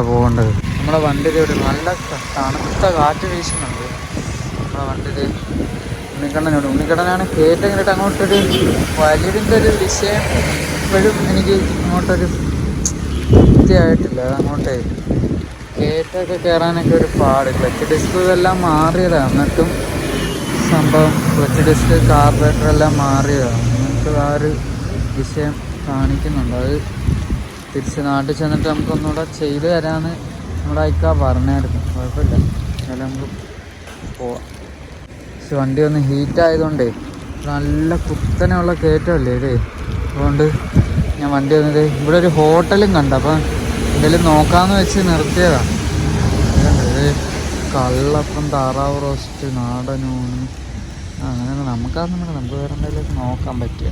പോകേണ്ടത്. നമ്മുടെ വണ്ടിയിൽ ഒരു നല്ല തണുത്ത കാറ്റ് വീശുന്നുണ്ട്. നമ്മുടെ വണ്ടിയിൽ ഉണ്ണിക്കണ്ണനാണ് കയറ്റം കണ്ടിട്ട് അങ്ങോട്ടൊരു വലിയതിൻ്റെ ഒരു വിഷയം ഇപ്പോഴും എനിക്ക് അങ്ങോട്ടൊരു വൃത്തിയായിട്ടില്ല. അതങ്ങോട്ടേ കയറ്റമൊക്കെ കയറാനൊക്കെ ഒരു പാട്. ക്ലച്ച് ഡിസ്ക് ഇതെല്ലാം മാറിയതാണ്, എന്നിട്ടും സംഭവം ക്ലച്ച് ഡിസ്ക് കാർബറേറ്റർ എല്ലാം മാറിയതാണ്. എന്നിട്ട് ആ ഒരു വിഷയം കാണിക്കുന്നുണ്ട്. അത് തിരിച്ച് നാട്ടിൽ ചെന്നിട്ട് നമുക്കൊന്നുകൂടെ ചെയ്ത് തരാമെന്ന് നമ്മുടെ അയക്കാ പറഞ്ഞായിരുന്നു. കുഴപ്പമില്ല, എന്നാലും നമുക്ക് പോവാം. പക്ഷെ വണ്ടി ഒന്ന് ഹീറ്റായതുകൊണ്ടേ നല്ല കുത്തനെയുള്ള കയറ്റമല്ലേ ഇത്. അതുകൊണ്ട് ഞാൻ വണ്ടി വന്നത് ഇവിടെ ഒരു ഹോട്ടലും കണ്ടു. അപ്പം എന്തെങ്കിലും നോക്കാമെന്ന് വെച്ച് നിർത്തിയതാണ്. ഇത് കള്ളപ്പം, താറാവ് റോസ്റ്റ്, നാടനൂണ്, അങ്ങനെ നമുക്കതൊന്നും നമുക്ക് വേറെ എന്തെങ്കിലും നോക്കാൻ പറ്റിയ